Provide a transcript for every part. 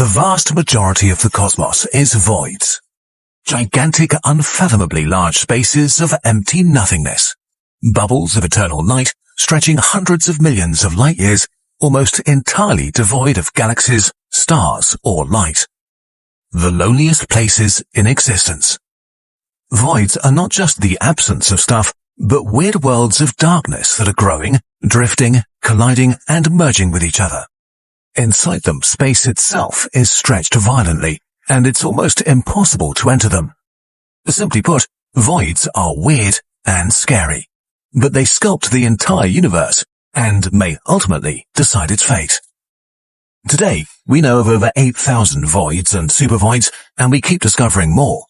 The vast majority of the cosmos is voids. Gigantic, unfathomably large spaces of empty nothingness. Bubbles of eternal night stretching hundreds of millions of light years, almost entirely devoid of galaxies, stars, or light. The loneliest places in existence. Voids are not just the absence of stuff, but weird worlds of darkness that are growing, drifting, colliding, and merging with each other. Inside them, space itself is stretched violently, and it's almost impossible to enter them. Simply put, voids are weird and scary, but they sculpt the entire universe and may ultimately decide its fate. Today, we know of over 8,000 voids and supervoids, and we keep discovering more.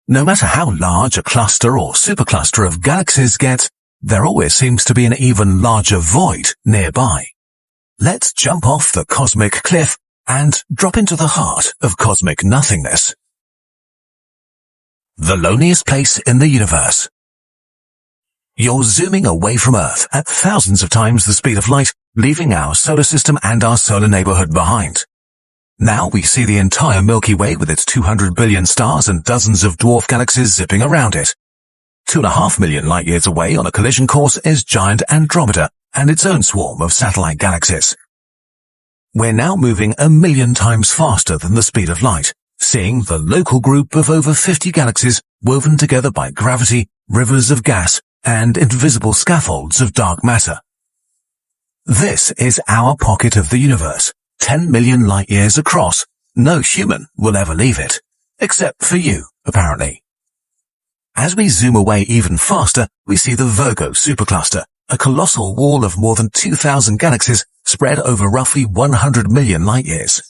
No matter how large a cluster or supercluster of galaxies gets, there always seems to be an even larger void nearby. Let's jump off the cosmic cliff and drop into the heart of cosmic nothingness. The loneliest place in the universe. You're zooming away from Earth at thousands of times the speed of light, leaving our solar system and our solar neighborhood behind. Now we see the entire Milky Way with its 200 billion stars and dozens of dwarf galaxies zipping around it. 2.5 million light years away on a collision course is giant Andromeda and its own swarm of satellite galaxies. We're now moving 1 million times faster than the speed of light, seeing the local group of over 50 galaxies woven together by gravity, rivers of gas, and invisible scaffolds of dark matter. This is our pocket of the universe, 10 million light years across. No human will ever leave it, except for you, apparently. As we zoom away even faster, we see the Virgo supercluster, a colossal wall of more than 2,000 galaxies spread over roughly 100 million light years.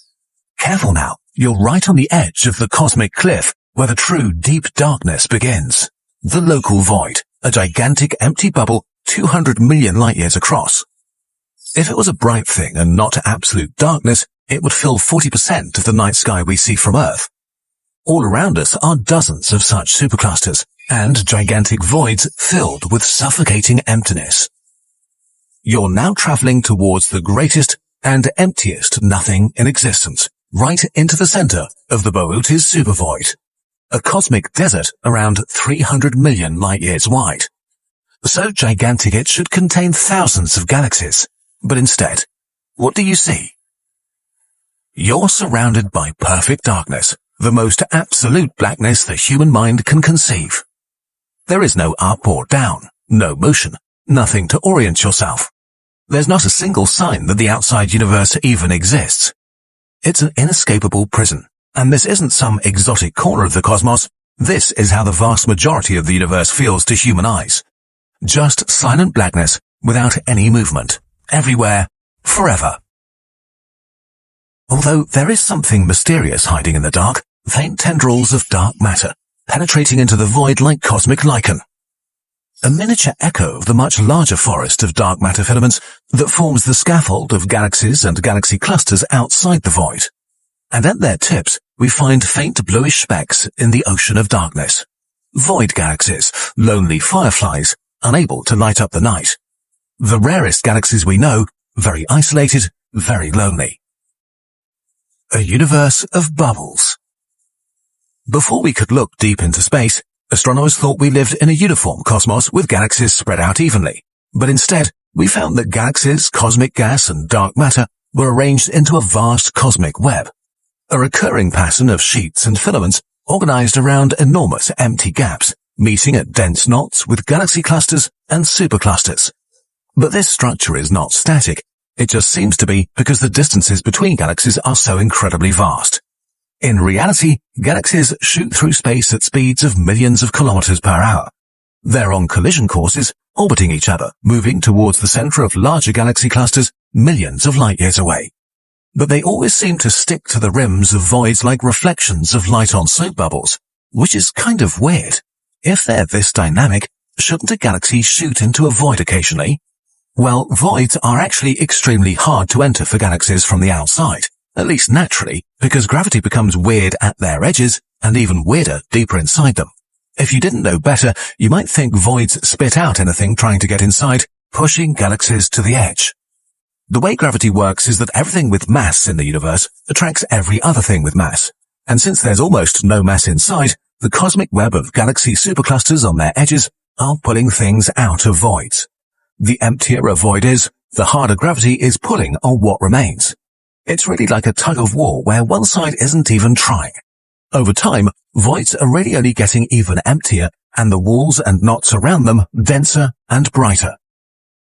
Careful now, you're right on the edge of the cosmic cliff where the true deep darkness begins. The local void, a gigantic empty bubble 200 million light years across. If it was a bright thing and not absolute darkness, it would fill 40% of the night sky we see from Earth. All around us are dozens of such superclusters and gigantic voids filled with suffocating emptiness. You're now traveling towards the greatest and emptiest nothing in existence, right into the center of the Boötes supervoid, a cosmic desert around 300 million light years wide. So gigantic it should contain thousands of galaxies, but instead, what do you see? You're surrounded by perfect darkness, the most absolute blackness the human mind can conceive. There is no up or down, no motion, nothing to orient yourself. There's not a single sign that the outside universe even exists. It's an inescapable prison, and this isn't some exotic corner of the cosmos. This is how the vast majority of the universe feels to human eyes. Just silent blackness without any movement, everywhere, forever. Although there is something mysterious hiding in the dark, faint tendrils of dark matter, penetrating into the void like cosmic lichen. A miniature echo of the much larger forest of dark matter filaments that forms the scaffold of galaxies and galaxy clusters outside the void. And at their tips, we find faint bluish specks in the ocean of darkness. Void galaxies, lonely fireflies, unable to light up the night. The rarest galaxies we know, very isolated, very lonely. A universe of bubbles. Before we could look deep into space, astronomers thought we lived in a uniform cosmos with galaxies spread out evenly. But instead, we found that galaxies, cosmic gas, and dark matter were arranged into a vast cosmic web. A recurring pattern of sheets and filaments organized around enormous empty gaps, meeting at dense knots with galaxy clusters and superclusters. But this structure is not static. It just seems to be because the distances between galaxies are so incredibly vast. In reality, galaxies shoot through space at speeds of millions of kilometers per hour. They're on collision courses, orbiting each other, moving towards the center of larger galaxy clusters millions of light years away. But they always seem to stick to the rims of voids like reflections of light on soap bubbles, which is kind of weird. If they're this dynamic, shouldn't a galaxy shoot into a void occasionally? Well, voids are actually extremely hard to enter for galaxies from the outside, at least naturally, because gravity becomes weird at their edges and even weirder deeper inside them. If you didn't know better, you might think voids spit out anything trying to get inside, pushing galaxies to the edge. The way gravity works is that everything with mass in the universe attracts every other thing with mass. And since there's almost no mass inside, the cosmic web of galaxy superclusters on their edges are pulling things out of voids. The emptier a void is, the harder gravity is pulling on what remains. It's really like a tug of war where one side isn't even trying. Over time, voids are really only getting even emptier and the walls and knots around them denser and brighter.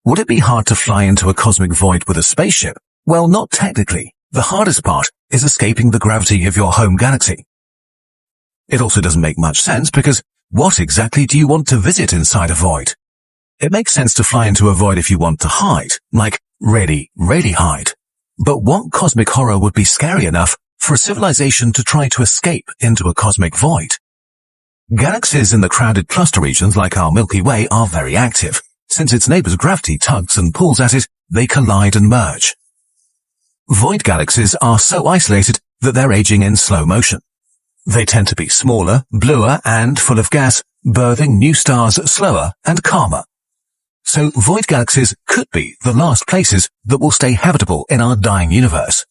Would it be hard to fly into a cosmic void with a spaceship? Well, not technically. The hardest part is escaping the gravity of your home galaxy. It also doesn't make much sense because what exactly do you want to visit inside a void? It makes sense to fly into a void if you want to hide, like really, really hide. But what cosmic horror would be scary enough for a civilization to try to escape into a cosmic void? Galaxies in the crowded cluster regions like our Milky Way are very active. Since its neighbor's gravity tugs and pulls at it, they collide and merge. Void galaxies are so isolated that they're aging in slow motion. They tend to be smaller, bluer, and full of gas, birthing new stars slower and calmer. So void galaxies could be the last places that will stay habitable in our dying universe.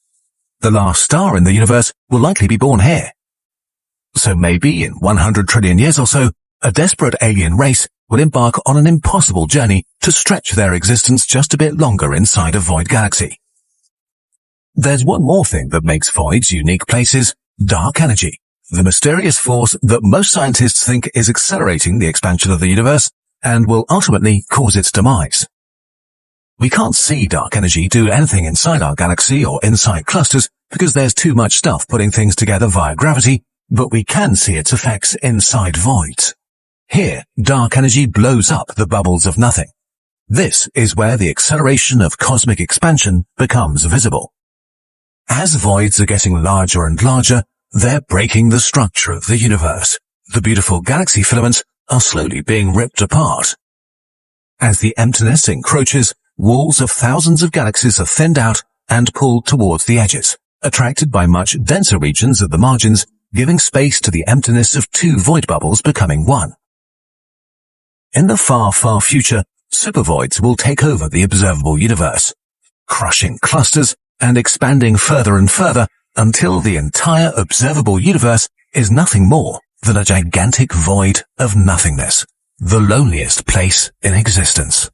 The last star in the universe will likely be born here. So maybe in 100 trillion years or so, a desperate alien race will embark on an impossible journey to stretch their existence just a bit longer inside a void galaxy. There's one more thing that makes voids unique places: dark energy, the mysterious force that most scientists think is accelerating the expansion of the universe and will ultimately cause its demise. We can't see dark energy do anything inside our galaxy or inside clusters because there's too much stuff putting things together via gravity, but we can see its effects inside voids. Here, dark energy blows up the bubbles of nothing. This is where the acceleration of cosmic expansion becomes visible. As voids are getting larger and larger, they're breaking the structure of the universe. The beautiful galaxy filaments are slowly being ripped apart. As the emptiness encroaches, walls of thousands of galaxies are thinned out and pulled towards the edges, attracted by much denser regions at the margins, giving space to the emptiness of two void bubbles becoming one. In the far, far future, supervoids will take over the observable universe, crushing clusters and expanding further and further until the entire observable universe is nothing more than a gigantic void of nothingness, the loneliest place in existence.